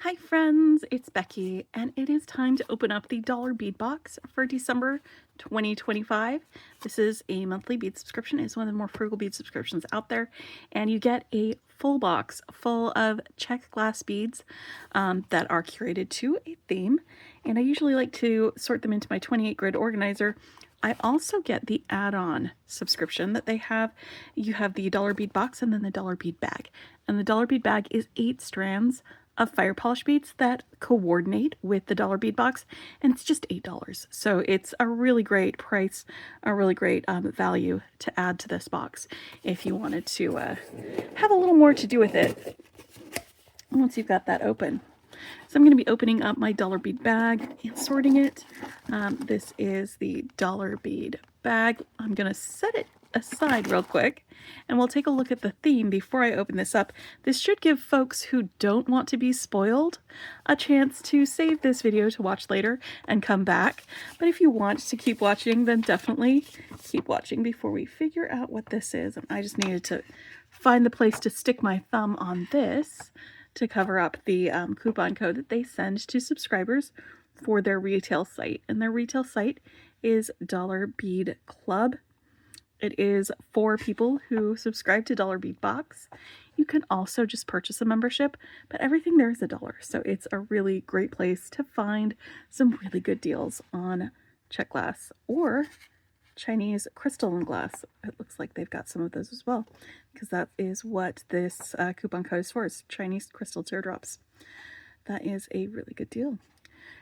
Hi friends, it's Becky, and it is time to open up the Dollar Bead Box for December 2025. This is a monthly bead subscription. It's one of the more frugal bead subscriptions out there, and you get a full box full of Czech glass beads that are curated to a theme, and I usually like to sort them into my 28 grid organizer. I also get the add-on subscription that they have. You have the Dollar Bead Box and then the Dollar Bead Bag, and the Dollar Bead Bag is 8 strands of fire polish beads that coordinate with the Dollar Bead Box, and it's just $8. So it's a really great price, a really great value to add to this box if you wanted to have a little more to do with it once you've got that open. So I'm going to be opening up my Dollar Bead bag and sorting it. This is the Dollar Bead bag. I'm going to set it aside real quick and we'll take a look at the theme before I open this up. This should give folks who don't want to be spoiled a chance to save this video to watch later and come back. But if you want to keep watching, then definitely keep watching before we figure out what this is. And I just needed to find the place to stick my thumb on this to cover up the coupon code that they send to subscribers for their retail site. And their retail site is Dollar Bead Club. It is for people who subscribe to Dollar Bead Box. You can also just purchase a membership, but everything there is $1. So it's a really great place to find some really good deals on Czech glass or Chinese crystalline glass. It looks like they've got some of those as well, because that is what this coupon code is for, is Chinese crystal teardrops. That is a really good deal.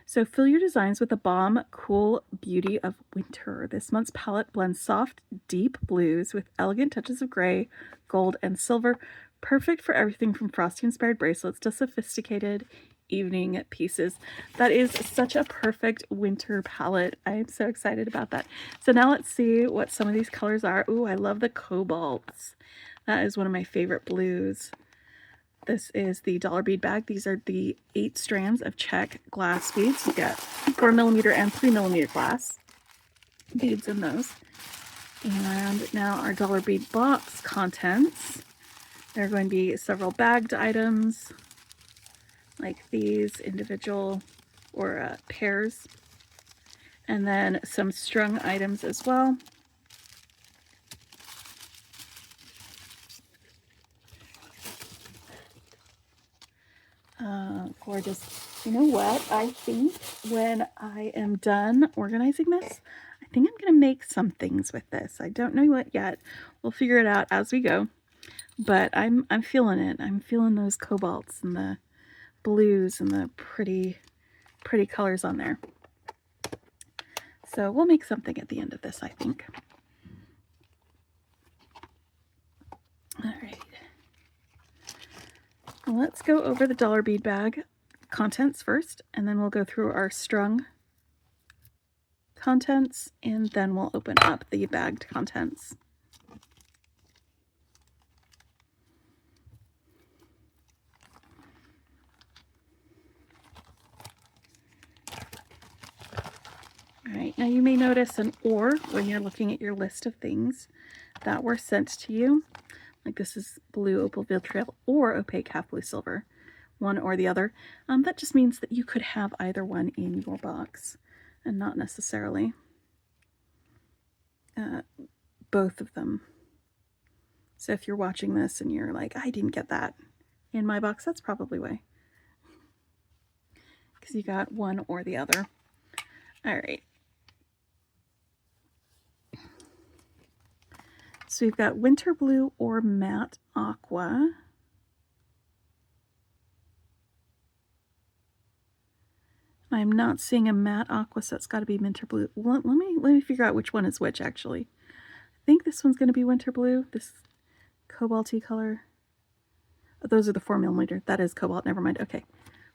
So fill your designs with the bomb cool beauty of winter. This month's palette blends soft, deep blues with elegant touches of gray, gold, and silver, perfect for everything from frosty-inspired bracelets to sophisticated evening pieces. That is such a perfect winter palette. I am so excited about that. So now let's see what some of these colors are. Ooh, I love the cobalts. That is one of my favorite blues. This is the Dollar Bead bag. These are the 8 strands of Czech glass beads. You get 4mm and 3mm glass beads in those. And now our Dollar Bead Box contents. There are going to be several bagged items, like these individual or pairs, and then some strung items as well. Gorgeous. You know what? I think when I am done organizing this, I think I'm going to make some things with this. I don't know what yet. We'll figure it out as we go. But I'm feeling it. I'm feeling those cobalts and the blues and the pretty colors on there. So we'll make something at the end of this, I think. All right. Let's go over the Dollar Bead bag contents first, and then we'll go through our strung contents, and then we'll open up the bagged contents. All right, now you may notice an or when you're looking at your list of things that were sent to you. Like this is blue opal vitriol or opaque half blue silver, one or the other. That just means that you could have either one in your box and not necessarily both of them. So if you're watching this and you're like, I didn't get that in my box, that's probably why. Because you got one or the other. All right. So we've got winter blue or matte aqua. I'm not seeing a matte aqua, so it's got to be winter blue. Let me figure out which one is which, actually. I think this one's going to be winter blue, this cobalty color. Oh, those are the 4mm. That is cobalt. Never mind. Okay.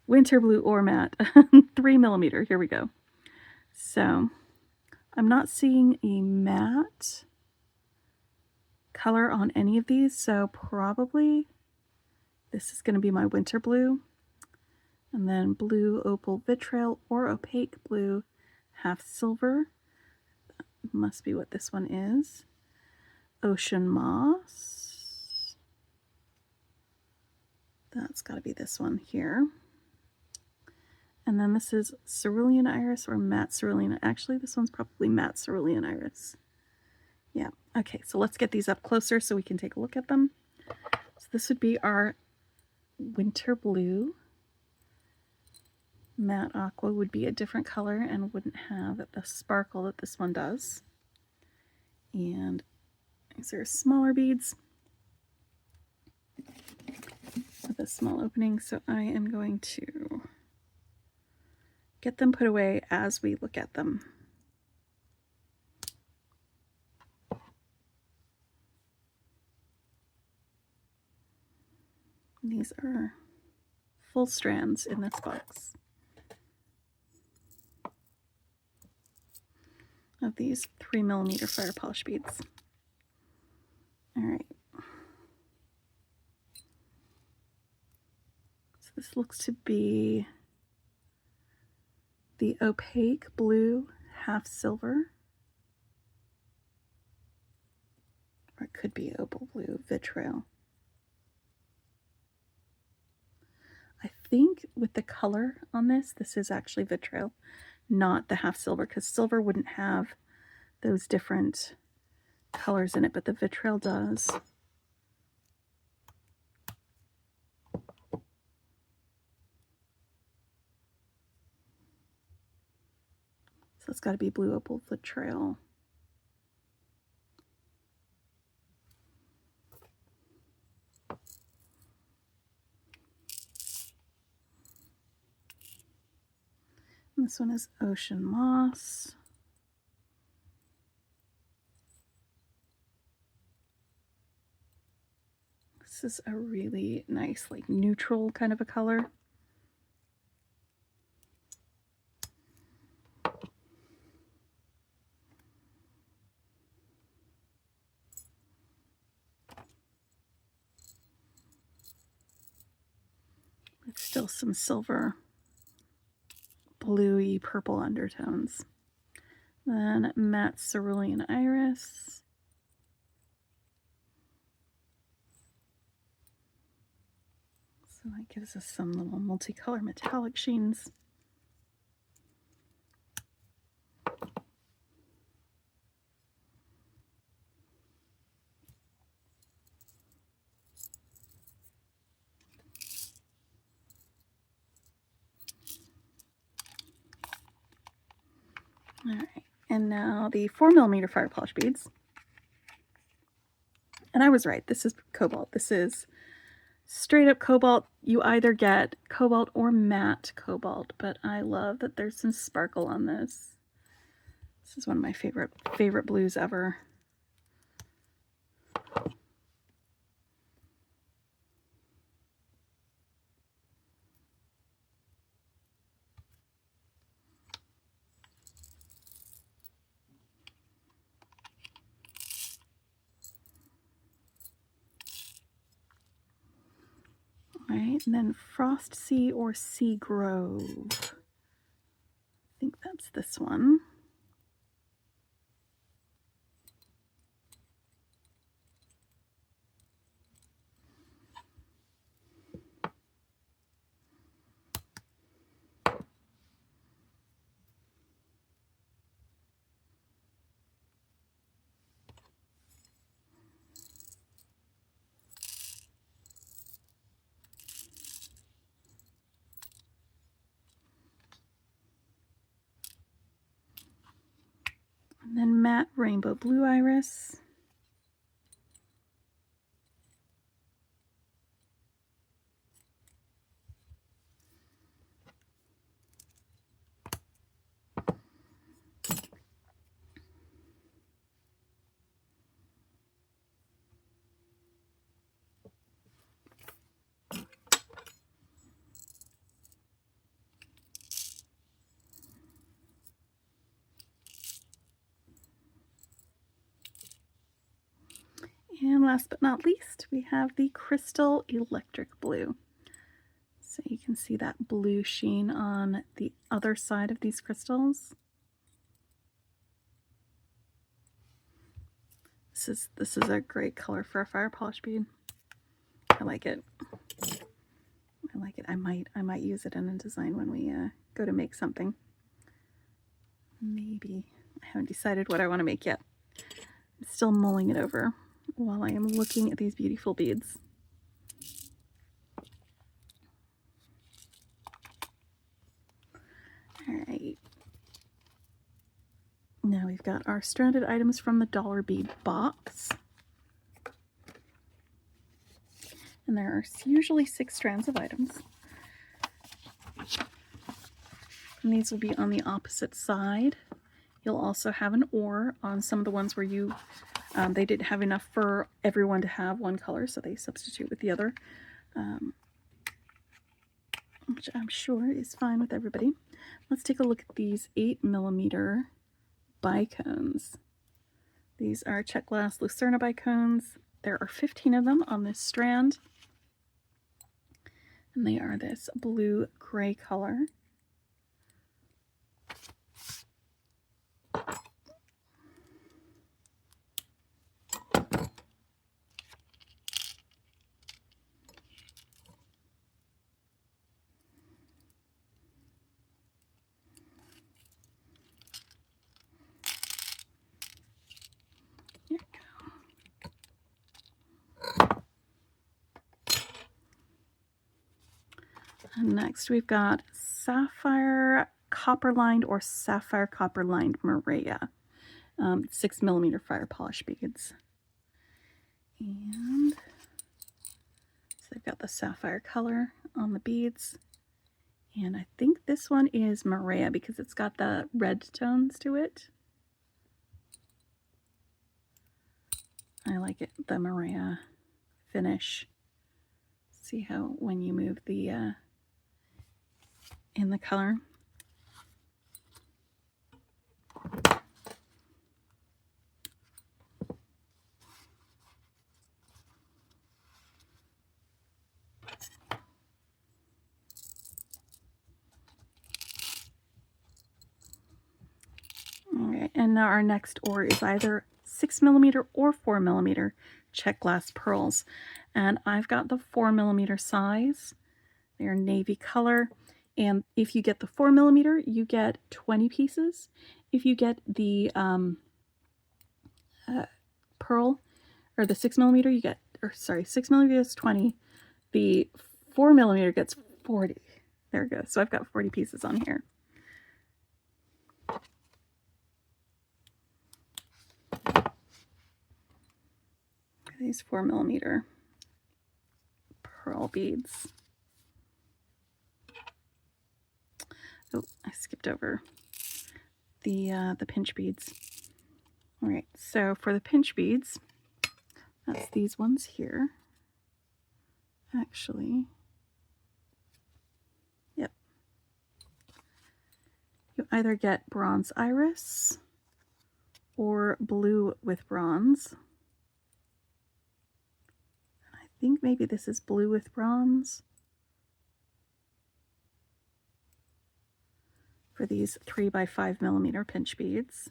Winter blue or matte. 3mm. Here we go. So I'm not seeing a matte color on any of these, so probably this is going to be my winter blue. And then blue opal vitriol or opaque blue half silver. That must be what this one is. Ocean moss. That's got to be this one here. And then this is cerulean iris or matte cerulean. Actually, this one's probably matte cerulean iris. Yeah. Okay, so let's get these up closer so we can take a look at them. So this would be our winter blue. Matte aqua would be a different color and wouldn't have the sparkle that this one does. And these are smaller beads with a small opening, so I am going to get them put away as we look at them. These are full strands in this box of these 3mm fire polish beads. All right. So this looks to be the opaque blue half silver, or it could be opal blue vitriol. I think with the color on this, this is actually vitriol, not the half silver, because silver wouldn't have those different colors in it, but the vitriol does. So it's got to be blue opal vitriol. And this one is ocean moss. This is a really nice, like neutral kind of a color. With still some silver, bluey purple undertones. Then matte cerulean iris. So that gives us some little multicolor metallic sheens. All right, and now the 4mm fire polish beads. And I was right, this is cobalt. This is straight up cobalt. You either get cobalt or matte cobalt, but I love that there's some sparkle on this. This is one of my favorite blues ever. All right, and then Frost Sea or Sea Grove. I think that's this one. And then matte rainbow blue iris. And last but not least, we have the crystal electric blue. So you can see that blue sheen on the other side of these crystals. This is a great color for a fire polish bead. I like it. I like it. I might use it in a design when we go to make something. Maybe. I haven't decided what I want to make yet. I'm still mulling it over while I am looking at these beautiful beads. All right. Now we've got our stranded items from the Dollar Bead Box. And there are usually 6 strands of items. And these will be on the opposite side. You'll also have an or on some of the ones where you they didn't have enough for everyone to have one color, so they substitute with the other, which I'm sure is fine with everybody. Let's take a look at these 8mm bicones. These are Czech glass Lucerna bicones. There are 15 of them on this strand, and they are this blue-gray color. And next we've got sapphire copper lined or sapphire copper lined Maria, 6mm fire polish beads. And so they've got the sapphire color on the beads. And I think this one is Maria because it's got the red tones to it. I like it, the Maria finish. See how when you move the in the color. Alright, and now our next ore is either 6mm or 4mm Czech glass pearls. And I've got the 4mm size. They're navy color. And if you get the 4mm, you get 20 pieces. If you get the pearl, or the 6mm, you get, or sorry, 6mm is 20. The 4mm gets 40. There we go. So I've got 40 pieces on here. These 4mm pearl beads. Oh, I skipped over the pinch beads. All right, so for the pinch beads, that's these ones here. Actually, yep. You either get bronze iris or blue with bronze. I think maybe this is blue with bronze. For these 3x5mm pinch beads.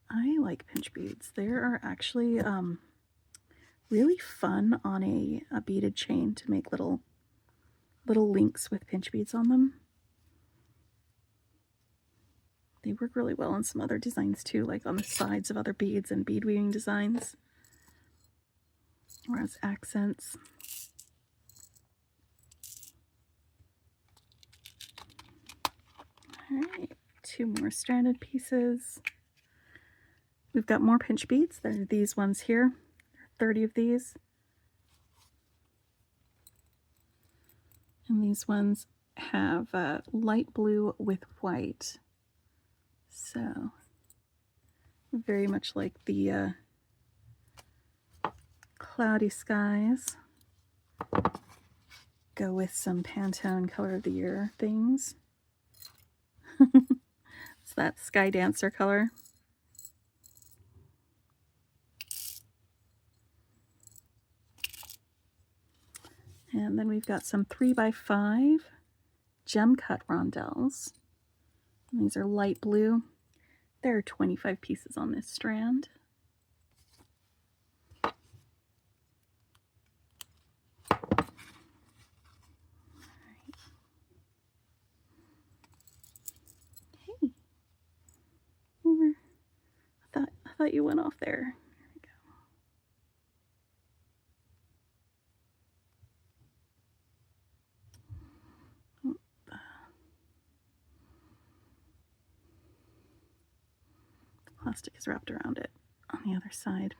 I like pinch beads. They are actually really fun on a beaded chain to make little links with pinch beads on them. They work really well on some other designs too, like on the sides of other beads and bead weaving designs, or as accents. All right, 2 more stranded pieces. We've got more pinch beads. There are these ones here. There are 30 of these. And these ones have light blue with white. So, very much like the cloudy skies. Go with some Pantone color of the year things. It's that Sky Dancer color. And then we've got some 3x5 gem cut rondelles. And these are light blue. There are 25 pieces on this strand. thought you went off there. There we go. The plastic is wrapped around it on the other side.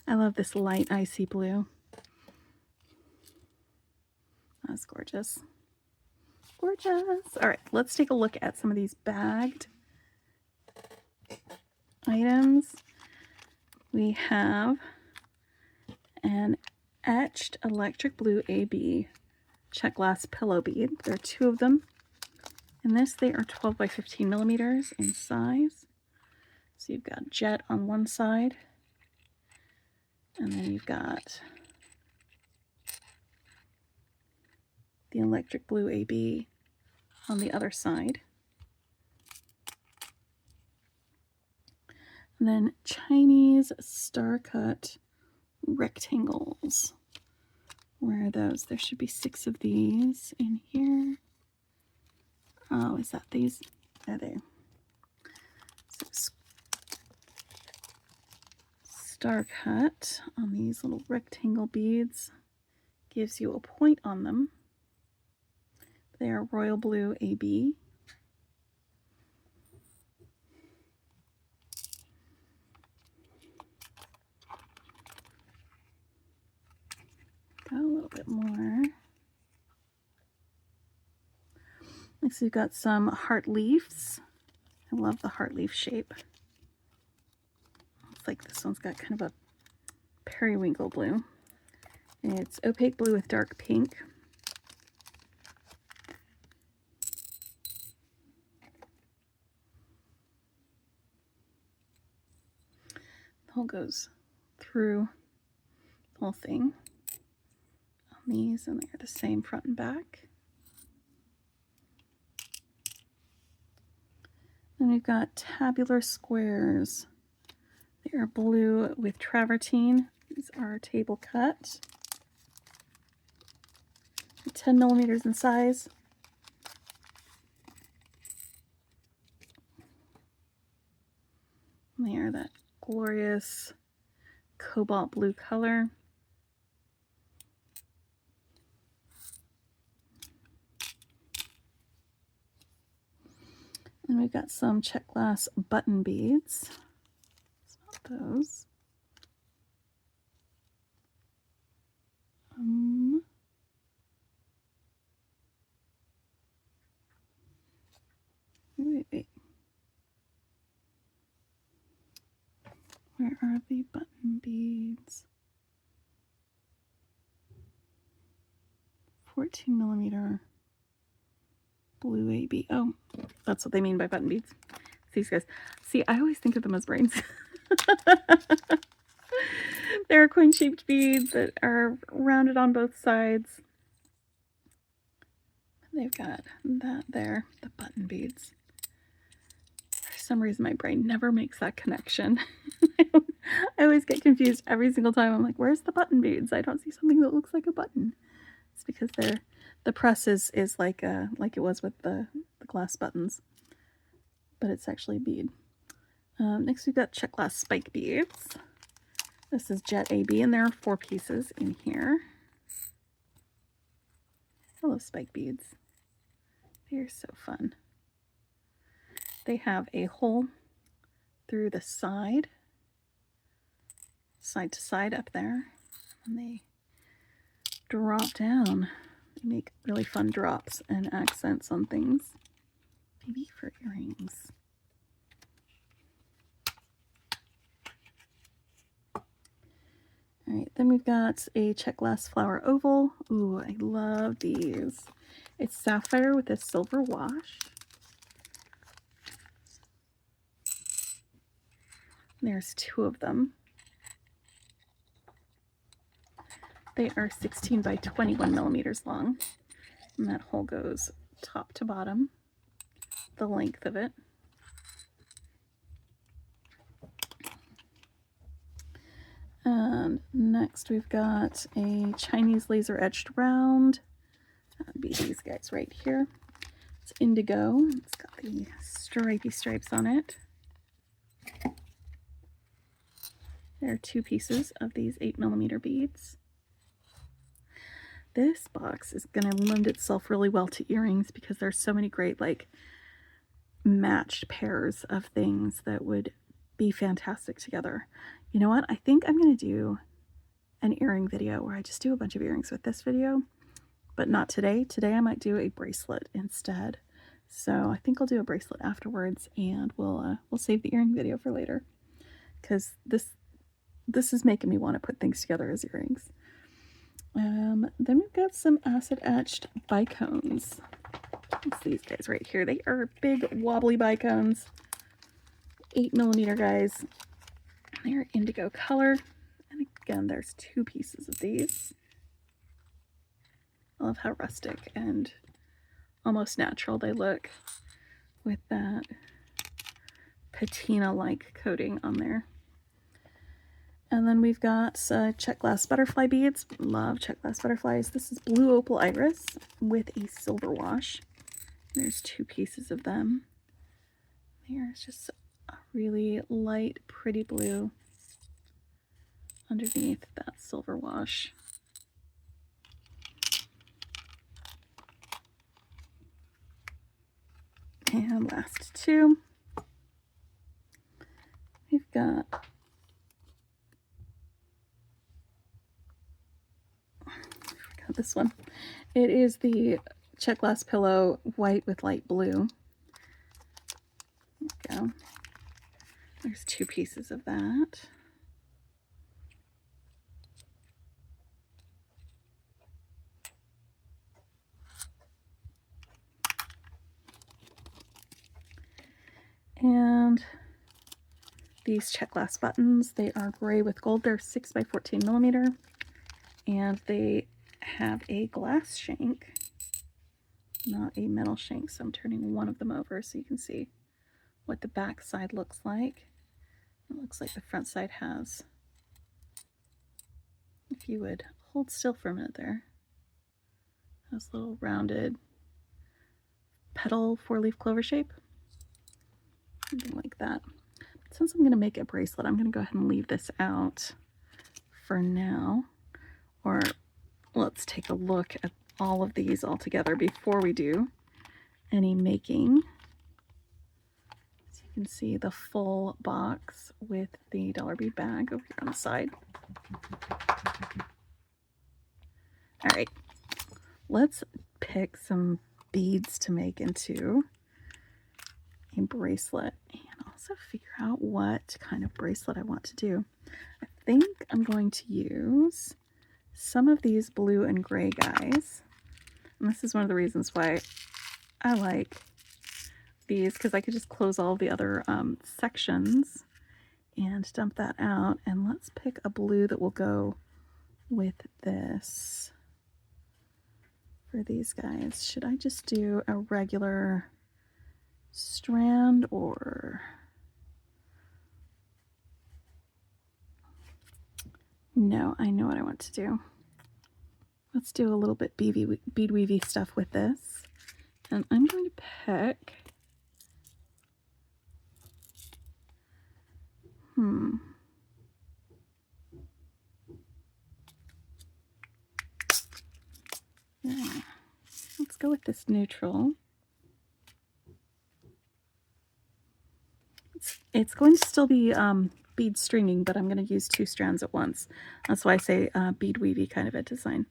I love this light icy blue. That's gorgeous. Gorgeous. All right, let's take a look at some of these bagged items. We have an etched electric blue AB Czech glass pillow bead. There are 2 of them. In this, they are 12 by 15 millimeters in size. So you've got jet on one side, and then you've got the electric blue AB on the other side. And then Chinese star cut rectangles. Where are those? There should be 6 of these in here. Oh, is that these? Are they? So star cut on these little rectangle beads gives you a point on them. They are royal blue AB. Got a little bit more. Next, we've got some heart leaves. I love the heart leaf shape. It's like this one's got kind of a periwinkle blue. It's opaque blue with dark pink. The whole goes through the whole thing on these, and they're the same front and back. Then we've got tabular squares. They are blue with travertine. These are table cut. 10 millimeters in size. And they are that glorious cobalt blue color. And we've got some Czech glass button beads. It's not those. Wait. Where are the button beads? 14 millimeter blue AB. Oh, that's what they mean by button beads. These guys. See, I always think of them as brains. They're coin-shaped beads that are rounded on both sides. They've got that there, the button beads. For some reason, my brain never makes that connection. I always get confused every single time. I'm like, where's the button beads? I don't see something that looks like a button. It's because the press is like it was with the glass buttons, but it's actually a bead. Next, we've got Czech glass spike beads. This is Jet AB, and there are 4 pieces in here. I love spike beads. They're so fun. They have a hole through the side to side up there, and they drop down. They make really fun drops and accents on things. Maybe for earrings. All right, then we've got a Czech glass flower oval. Ooh, I love these. It's sapphire with a silver wash. There's 2 of them. They are 16 by 21 millimeters long. And that hole goes top to bottom, the length of it. And next we've got a Chinese laser etched round. That'd be these guys right here. It's indigo. It's got the stripy stripes on it. There are 2 pieces of these 8mm beads. This box is going to lend itself really well to earrings because there's so many great like matched pairs of things that would be fantastic together. You know what? I think I'm going to do an earring video where I just do a bunch of earrings with this video, but not today. Today I might do a bracelet instead. So I think I'll do a bracelet afterwards, and we'll save the earring video for later because this is making me want to put things together as earrings. Then we've got some acid etched bicones. It's these guys right here. They are big wobbly bicones, 8mm guys. They are indigo color. And again, there's 2 pieces of these. I love how rustic and almost natural they look with that patina-like coating on there. And then we've got Czech glass butterfly beads. Love Czech glass butterflies. This is blue opal iris with a silver wash. There's 2 pieces of them. There's just a really light, pretty blue underneath that silver wash. And last 2. We've got this one. It is the Czech glass pillow, white with light blue. There we go. There's 2 pieces of that. And these Czech glass buttons, they are gray with gold. They're 6 by 14mm, and they have a glass shank, not a metal shank. So I'm turning one of them over so you can see what the back side looks like. It looks like the front side has, if you would hold still for a minute there, has a little rounded petal 4-leaf clover shape, something like that. But since I'm going to make a bracelet, I'm going to go ahead and leave this out for now. Or let's take a look at all of these all together before we do any making. So you can see the full box with the dollar bead bag over here on the side. All right, let's pick some beads to make into a bracelet and also figure out what kind of bracelet I want to do. I think I'm going to use some of these blue and gray guys. And this is one of the reasons why I like these, because I could just close all the other sections and dump that out. And let's pick a blue that will go with this for these guys. Should I just do a regular strand, or no, I know what I want to do. Let's do a little bit bead weavy stuff with this. And I'm going to pick, yeah. Let's go with this neutral. It's going to still be bead stringing, but I'm going to use 2 strands at once. That's why I say bead weavy kind of a design.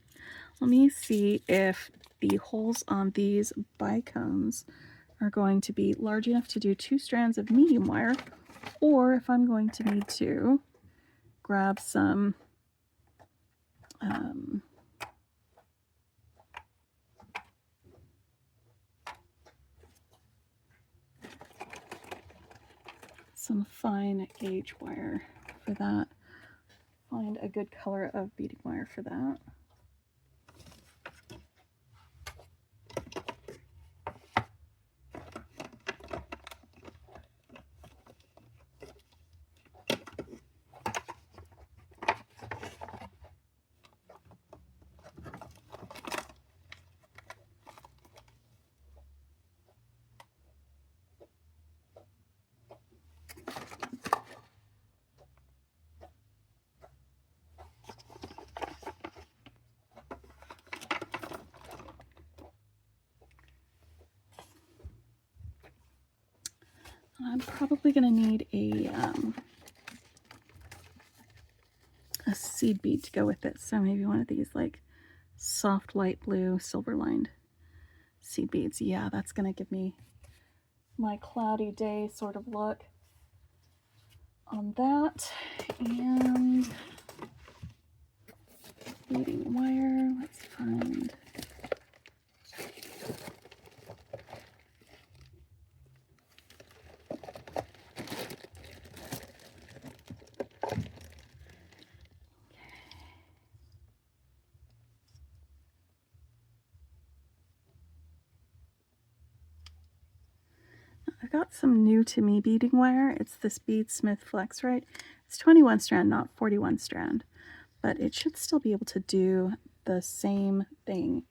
Let me see if the holes on these bicones are going to be large enough to do 2 strands of medium wire, or if I'm going to need to grab some fine gauge wire for that. Find a good color of beading wire for that. I'm probably going to need a seed bead to go with it. So maybe one of these like soft light blue silver lined seed beads. Yeah, that's going to give me my cloudy day sort of look on that. And beading wire, let's find. I got some new to me beading wire. It's this Beadsmith Flex-Rite. It's 21 strand, not 41 strand, but it should still be able to do the same thing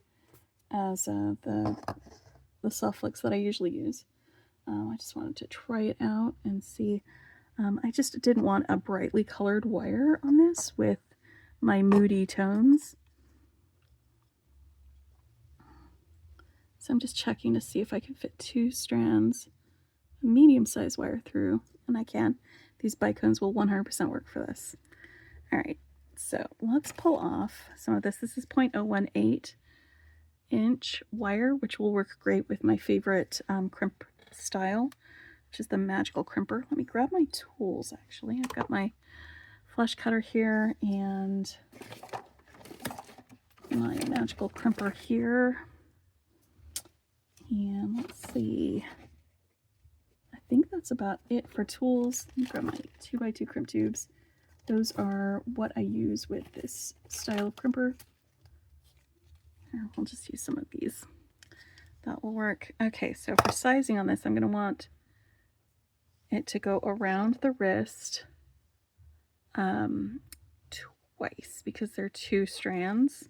as the soft flicks that I usually use. I just wanted to try it out and see. I just didn't want a brightly colored wire on this with my moody tones. So I'm just checking to see if I can fit 2 strands of medium-sized wire through, and I can. These bicones will 100% work for this. All right, so let's pull off some of this. This is 0.018 inch wire, which will work great with my favorite crimp style, which is the magical crimper. Let me grab my tools, actually. I've got my flush cutter here and my magical crimper here. And let's see. I think that's about it for tools. Let me grab my 2x2 crimp tubes. Those are what I use with this style of crimper. Here, we'll just use some of these. That will work. Okay, so for sizing on this, I'm going to want it to go around the wrist twice because they're 2 strands.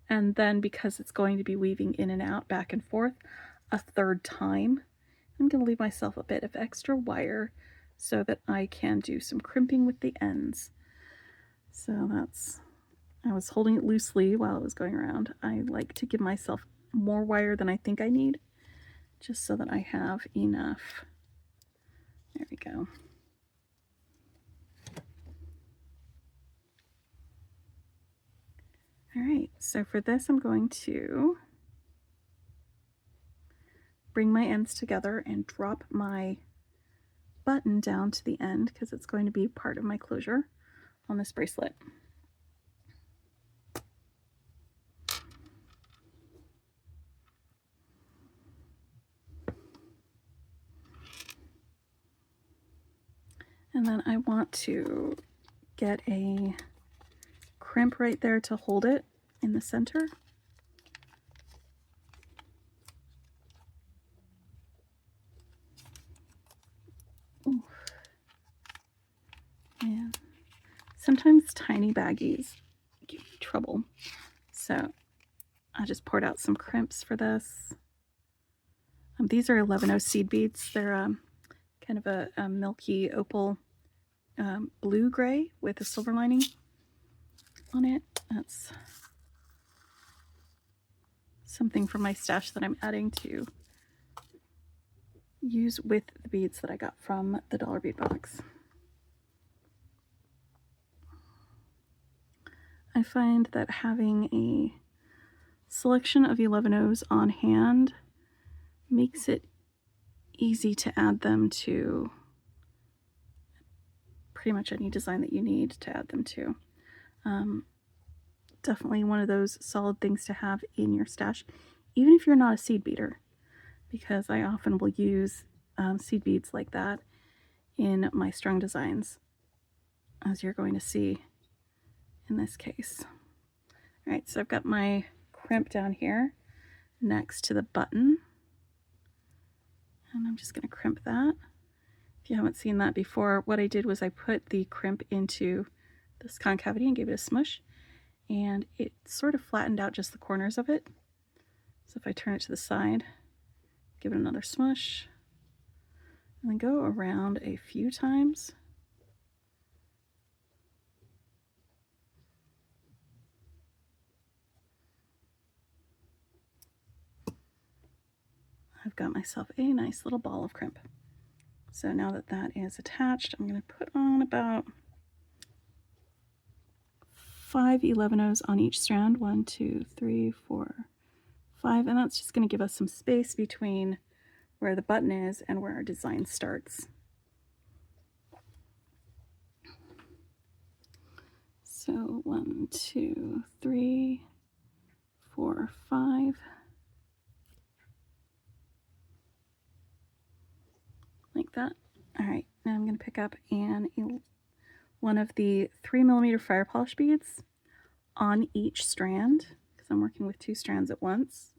And then because it's going to be weaving in and out, back and forth, a 3rd time. I'm going to leave myself a bit of extra wire so that I can do some crimping with the ends. So that's, I was holding it loosely while it was going around. I like to give myself more wire than I think I need, just so that I have enough. There we go. All right, so for this I'm going to bring my ends together and drop my button down to the end because it's going to be part of my closure on this bracelet. And then I want to get a crimp right there to hold it in the center. Ooh. Yeah. Sometimes tiny baggies give me trouble. So I just poured out some crimps for this. These are 11-0 seed beads. They're kind of a milky opal blue-gray with a silver lining on it. That's something from my stash that I'm adding to use with the beads that I got from the Dollar Bead Box. I find that having a selection of 11-0s on hand makes it easy to add them to pretty much any design that you need to add them to. Definitely one of those solid things to have in your stash, even if you're not a seed beater, because I often will use seed beads like that in my strung designs, as you're going to see in this case. All right, so I've got my crimp down here next to the button, and I'm just going to crimp that. If you haven't seen that before, what I did was I put the crimp into this concavity and gave it a smush, and it sort of flattened out just the corners of it. So if I turn it to the side, give it another smush, and then go around a few times. I've got myself a nice little ball of crimp. So now that that is attached, I'm going to put on about 5 11-ohs on each strand. 1, 2, 3, 4, 5. And that's just going to give us some space between where the button is and where our design starts. So 1, 2, 3, 4, 5. Like that. All right, now I'm going to pick up one of the 3mm fire polish beads on each strand, because I'm working with 2 strands at once.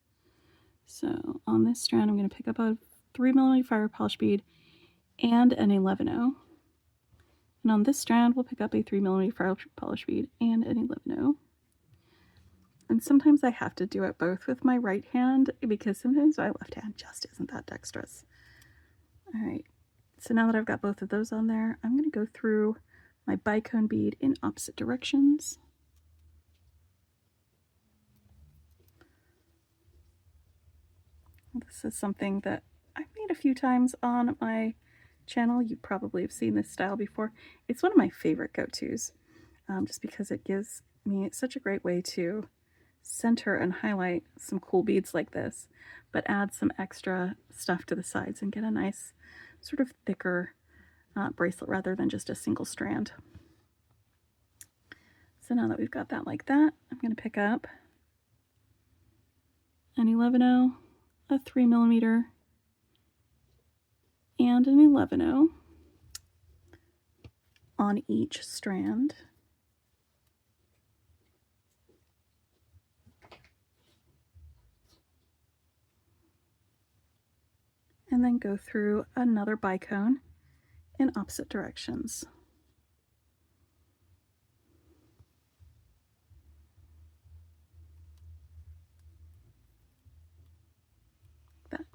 So on this strand, I'm going to pick up a 3mm fire polish bead and an 11-oh. And on this strand, we'll pick up a 3mm fire polish bead and an 11-oh. And sometimes I have to do it both with my right hand, because sometimes my left hand just isn't that dexterous. All right, so now that I've got both of those on there, I'm going to go through my bicone bead in opposite directions. This is something that I've made a few times on my channel. You probably have seen this style before. It's one of my favorite go-tos, just because it gives me such a great way to center and highlight some cool beads like this, but add some extra stuff to the sides and get a nice sort of thicker bracelet rather than just a single strand. So now that we've got that like that, I'm going to pick up an 11-oh, a 3mm, and an 11-oh on each strand. And then go through another bicone in opposite directions. Like that.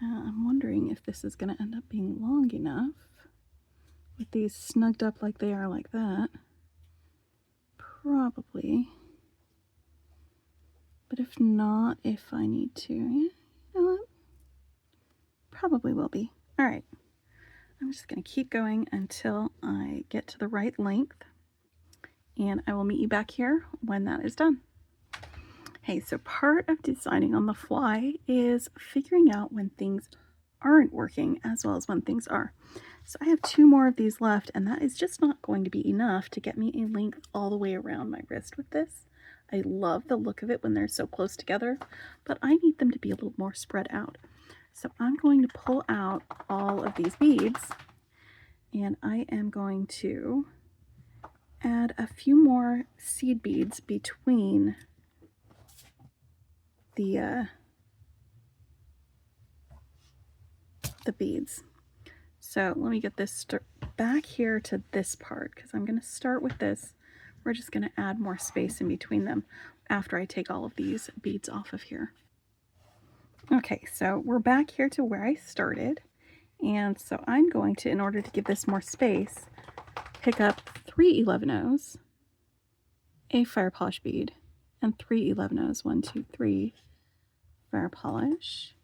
I'm wondering if this is going to end up being long enough with these snugged up like they are like that. Probably. But if not, if I need to, you know what? Probably will be. All right. I'm just going to keep going until I get to the right length, and I will meet you back here when that is done. Hey, so part of designing on the fly is figuring out when things aren't working as well as when things are. So I have 2 more of these left, and that is just not going to be enough to get me a length all the way around my wrist with this. I love the look of it when they're so close together, but I need them to be a little more spread out. So I'm going to pull out all of these beads, and I am going to add a few more seed beads between the beads. So let me get this back here to this part, because I'm going to start with this. We're just going to add more space in between them after I take all of these beads off of here. Okay, so we're back here to where I started. And so I'm going to, in order to give this more space, pick up 3 11-ohs, a fire polish bead, and 3 11-ohs. 1, 2, 3, fire polish.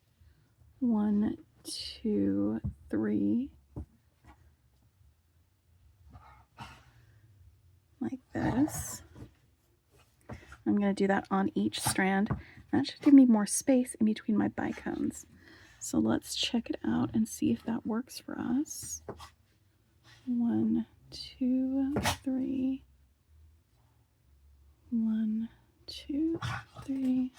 1, 2, 3. Like this. I'm going to do that on each strand. That should give me more space in between my bicones. So let's check it out and see if that works for us. 1, 2, 3. 1, 2, 3.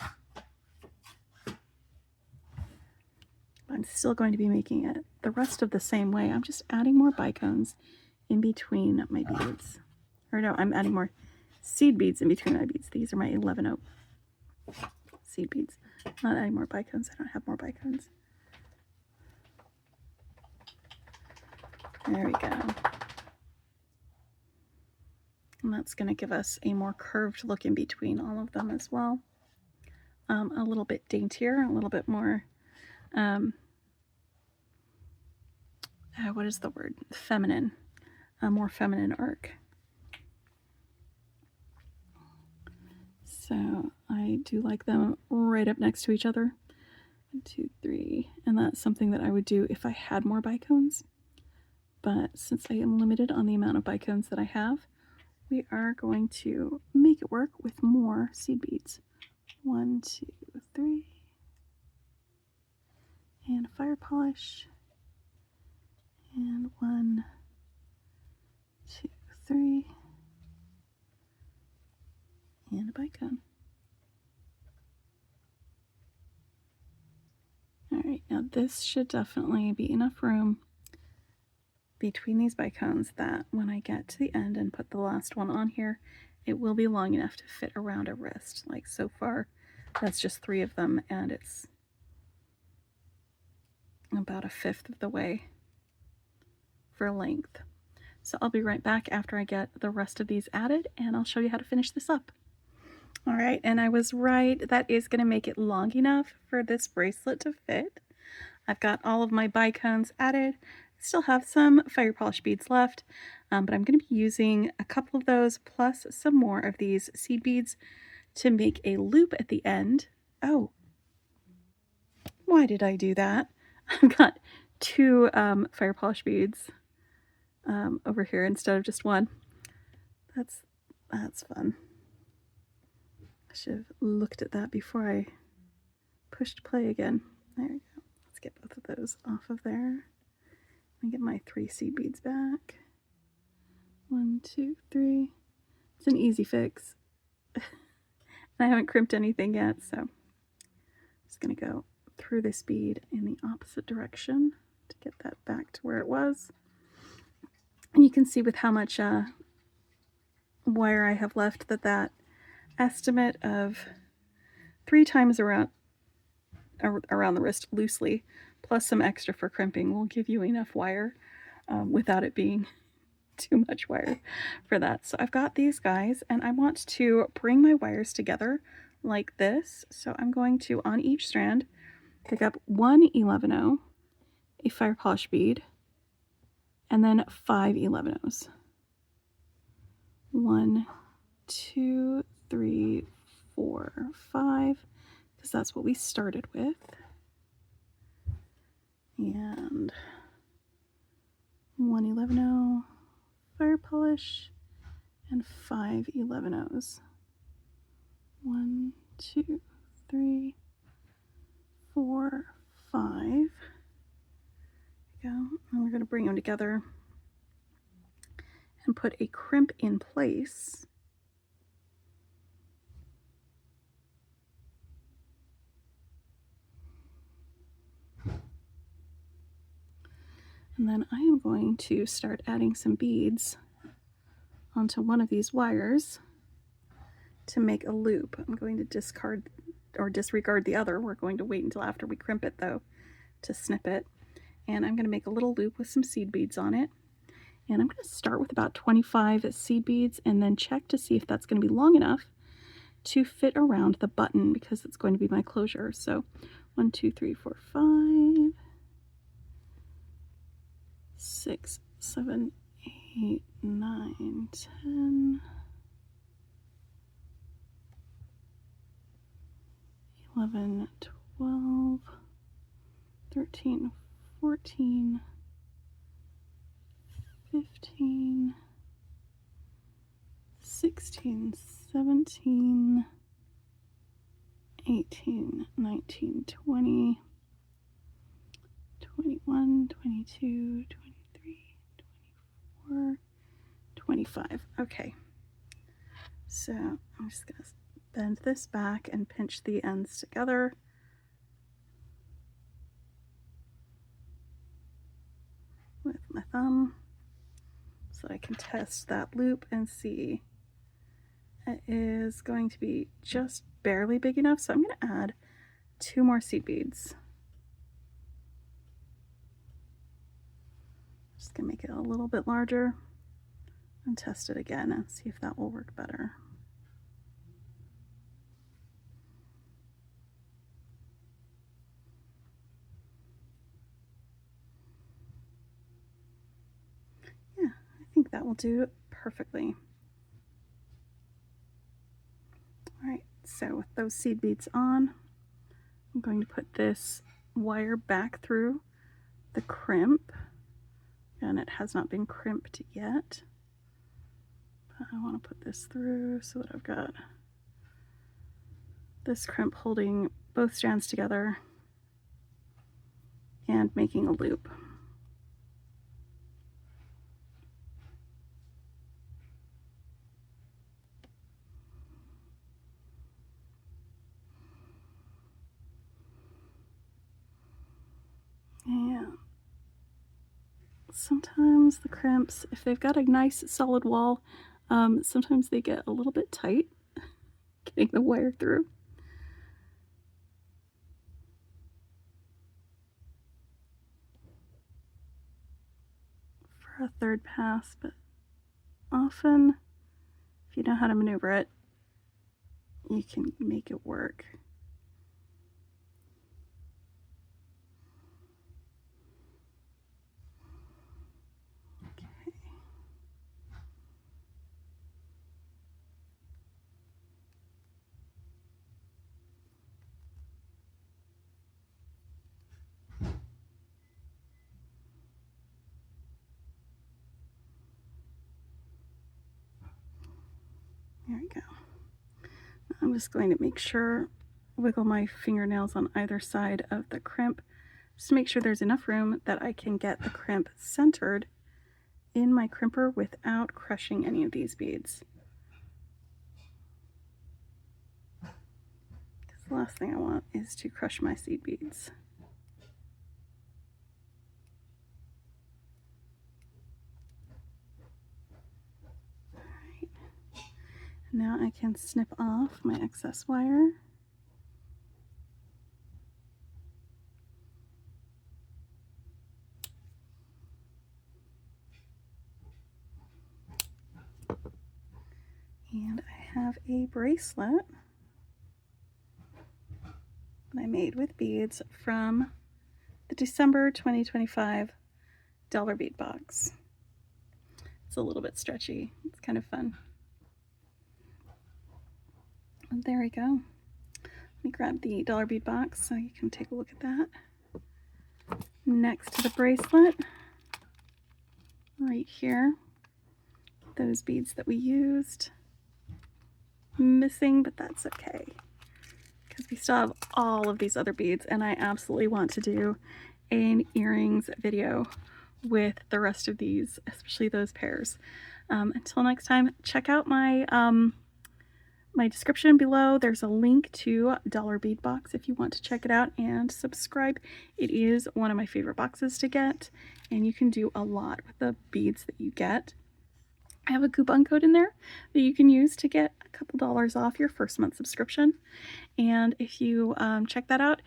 I'm still going to be making it the rest of the same way. I'm just adding more bicones in between my beads. Or no, I'm adding more seed beads in between my beads. These are my 11-oh seed beads. Not adding more bicones. I don't have more bicones. There we go. And that's going to give us a more curved look in between all of them as well. A little bit daintier, a little bit more, what is the word? Feminine. A more feminine arc. So I do like them right up next to each other. I 1, 2, 3. And that's something that I would do if I had more bicones. But since I am limited on the amount of bicones that I have, we are going to make it work with more seed beads. 1, 2, 3. And a fire polish. And 1, 2, 3. And a bicone. Alright, now this should definitely be enough room between these bicones that when I get to the end and put the last one on here, it will be long enough to fit around a wrist. Like so far, that's just 3 of them, and it's about 1/5 of the way for length. So I'll be right back after I get the rest of these added, and I'll show you how to finish this up. All right, and I was right. That is going to make it long enough for this bracelet to fit. I've got all of my bicones added. I still have some fire polish beads left, but I'm going to be using a couple of those plus some more of these seed beads to make a loop at the end. Oh, why did I do that? I've got 2 fire polish beads over here instead of just 1. That's fun. I should have looked at that before I pushed play again. There we go. Let's get both of those off of there. And get my 3 seed beads back. 1, 2, 3. It's an easy fix. And I haven't crimped anything yet, so I'm just going to go through this bead in the opposite direction to get that back to where it was. And you can see with how much wire I have left that estimate of 3 times around the wrist loosely, plus some extra for crimping, will give you enough wire without it being too much wire for that. So I've got these guys, and I want to bring my wires together like this. So I'm going to, on each strand, pick up 1 11-0, a fire polish bead, and then 5 11-0s. 1, 2, 3, 4, 5, because that's what we started with. And 1 11-0 fire polish and 5 11-0s. 1, 2, 3, 4, 5. There we go. And we're going to bring them together and put a crimp in place. And then I am going to start adding some beads onto one of these wires to make a loop. I'm going to disregard the other. We're going to wait until after we crimp it though to snip it. And I'm going to make a little loop with some seed beads on it. And I'm going to start with about 25 seed beads and then check to see if that's going to be long enough to fit around the button, because it's going to be my closure. So 1, 2, 3, 4, 5, 6, 7, 8, 9, 10, 11, 12, 13, 14, 15, 16, 17, 18, 19, 20, 21, 22, 23, 24, 25. Okay, so I'm just going to bend this back and pinch the ends together. With my thumb so I can test that loop and see it is going to be just barely big enough. So I'm going to add 2 more seed beads. Just going to make it a little bit larger and test it again and see if that will work better. Yeah, I think that will do perfectly. All right, so with those seed beads on, I'm going to put this wire back through the crimp, and it has not been crimped yet. But I want to put this through so that I've got this crimp holding both strands together and making a loop. And sometimes the crimps, if they've got a nice solid wall, sometimes they get a little bit tight getting the wire through. For a third pass, but often if you know how to maneuver it, you can make it work. Okay. There we go. I'm just going to make sure, wiggle my fingernails on either side of the crimp, just to make sure there's enough room that I can get the crimp centered in my crimper without crushing any of these beads. Because the last thing I want is to crush my seed beads. Now I can snip off my excess wire. And I have a bracelet that I made with beads from the December 2025 Dollar Bead Box. It's a little bit stretchy. It's kind of fun. And there we go. Let me grab the Dollar Bead Box so you can take a look at that. Next to the bracelet, right here, those beads that we used. Missing, but that's okay, because we still have all of these other beads, and I absolutely want to do an earrings video with the rest of these, especially those pairs. Until next time, check out my my description below. There's a link to Dollar Bead Box if you want to check it out, and subscribe. It is one of my favorite boxes to get, and you can do a lot with the beads that you get. I have a coupon code in there that you can use to get a couple dollars off your first month subscription. And if you check that out,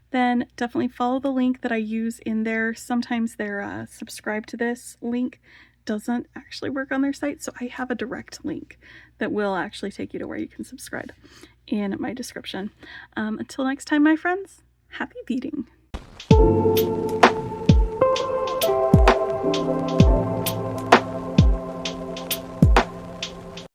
then definitely follow the link that I use in there. Sometimes their subscribe to this link doesn't actually work on their site, so I have a direct link that will actually take you to where you can subscribe in my description. Until next time, my friends, happy beading.